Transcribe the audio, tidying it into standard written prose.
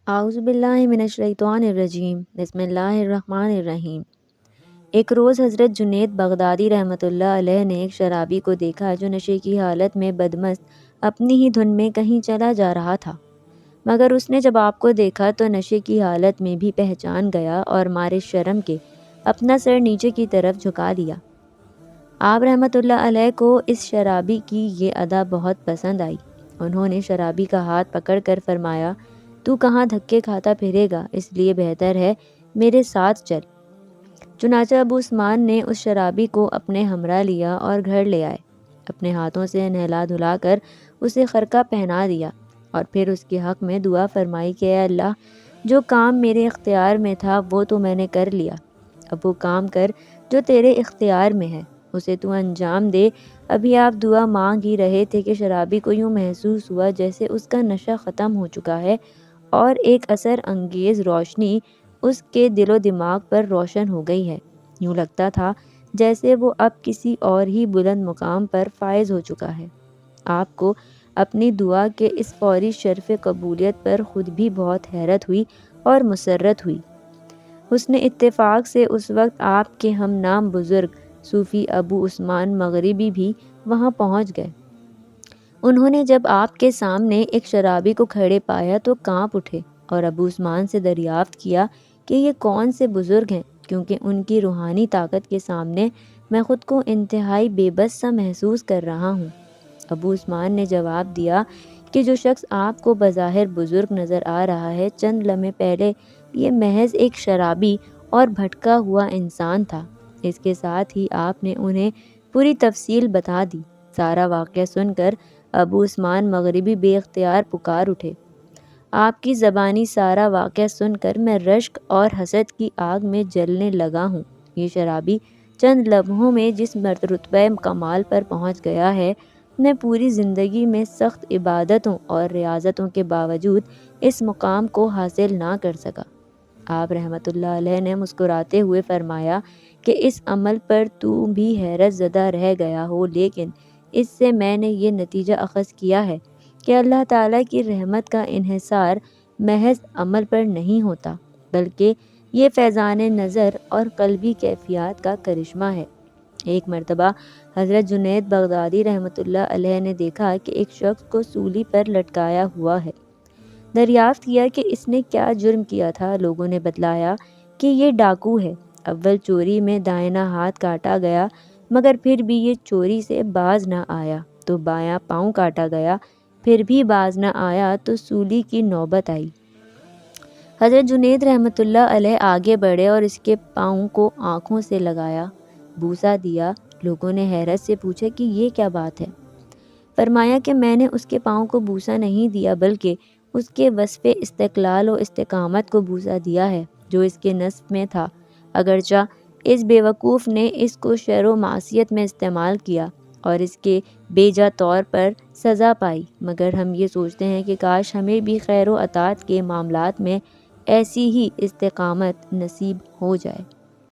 اعوذ باللہ من الشیطان الرجیم، بسم اللہ الرحمن الرحیم۔ ایک روز حضرت جنید بغدادی رحمۃ اللہ علیہ نے ایک شرابی کو دیکھا جو نشے کی حالت میں بدمست اپنی ہی دھن میں کہیں چلا جا رہا تھا، مگر اس نے جب آپ کو دیکھا تو نشے کی حالت میں بھی پہچان گیا اور مارے شرم کے اپنا سر نیچے کی طرف جھکا دیا۔ آپ رحمۃ اللہ علیہ کو اس شرابی کی یہ ادا بہت پسند آئی۔ انہوں نے شرابی کا ہاتھ پکڑ کر فرمایا، تو کہاں دھکے کھاتا پھرے گا، اس لیے بہتر ہے میرے ساتھ چل۔ چنانچہ ابو عثمان نے اس شرابی کو اپنے ہمراہ لیا اور گھر لے آئے، اپنے ہاتھوں سے نہلا دھلا کر اسے خرقہ پہنا دیا اور پھر اس کے حق میں دعا فرمائی کہ اے اللہ، جو کام میرے اختیار میں تھا وہ تو میں نے کر لیا، اب وہ کام کر جو تیرے اختیار میں ہے اسے تو انجام دے۔ ابھی آپ دعا مانگ ہی رہے تھے کہ شرابی کو یوں محسوس ہوا جیسے اس کا نشہ ختم ہو چکا ہے اور ایک اثر انگیز روشنی اس کے دل و دماغ پر روشن ہو گئی ہے۔ یوں لگتا تھا جیسے وہ اب کسی اور ہی بلند مقام پر فائز ہو چکا ہے۔ آپ کو اپنی دعا کے اس فوری شرف قبولیت پر خود بھی بہت حیرت ہوئی اور مسرت ہوئی۔ حسن اتفاق سے اس وقت آپ کے ہم نام بزرگ صوفی ابو عثمان مغربی بھی وہاں پہنچ گئے۔ انہوں نے جب آپ کے سامنے ایک شرابی کو کھڑے پایا تو کانپ اٹھے اور ابو عثمان سے دریافت کیا کہ یہ کون سے بزرگ ہیں، کیونکہ ان کی روحانی طاقت کے سامنے میں خود کو انتہائی بے بس سا محسوس کر رہا ہوں۔ ابو عثمان نے جواب دیا کہ جو شخص آپ کو بظاہر بزرگ نظر آ رہا ہے، چند لمحے پہلے یہ محض ایک شرابی اور بھٹکا ہوا انسان تھا۔ اس کے ساتھ ہی آپ نے انہیں پوری تفصیل بتا دی۔ سارا واقعہ سن کر ابو عثمان مغربی بے اختیار پکار اٹھے، آپ کی زبانی سارا واقعہ سن کر میں رشک اور حسد کی آگ میں جلنے لگا ہوں۔ یہ شرابی چند لمحوں میں جس رتبہ کمال پر پہنچ گیا ہے، میں پوری زندگی میں سخت عبادتوں اور ریاضتوں کے باوجود اس مقام کو حاصل نہ کر سکا۔ آپ رحمۃ اللہ علیہ نے مسکراتے ہوئے فرمایا کہ اس عمل پر تو بھی حیرت زدہ رہ گیا ہو، لیکن اس سے میں نے یہ نتیجہ اخذ کیا ہے کہ اللہ تعالیٰ کی رحمت کا انحصار محض عمل پر نہیں ہوتا، بلکہ یہ فیضان نظر اور قلبی کیفیات کا کرشمہ ہے۔ ایک مرتبہ حضرت جنید بغدادی رحمۃ اللہ علیہ نے دیکھا کہ ایک شخص کو سولی پر لٹکایا ہوا ہے۔ دریافت کیا کہ اس نے کیا جرم کیا تھا۔ لوگوں نے بتلایا کہ یہ ڈاکو ہے۔ اول چوری میں دائیں ہاتھ کاٹا گیا، مگر پھر بھی یہ چوری سے باز نہ آیا تو بایاں پاؤں کاٹا گیا، پھر بھی باز نہ آیا تو سولی کی نوبت آئی۔ حضرت جنید رحمۃ اللہ علیہ آگے بڑھے اور اس کے پاؤں کو آنکھوں سے لگایا، بوسہ دیا۔ لوگوں نے حیرت سے پوچھا کہ یہ کیا بات ہے؟ فرمایا کہ میں نے اس کے پاؤں کو بوسہ نہیں دیا، بلکہ اس کے وصف استقلال و استقامت کو بوسہ دیا ہے جو اس کے نصب میں تھا۔ اگرچہ اس بیوقوف نے اس کو شر و معصیت میں استعمال کیا اور اس کے بے جا طور پر سزا پائی، مگر ہم یہ سوچتے ہیں کہ کاش ہمیں بھی خیر و عطاعت کے معاملات میں ایسی ہی استقامت نصیب ہو جائے۔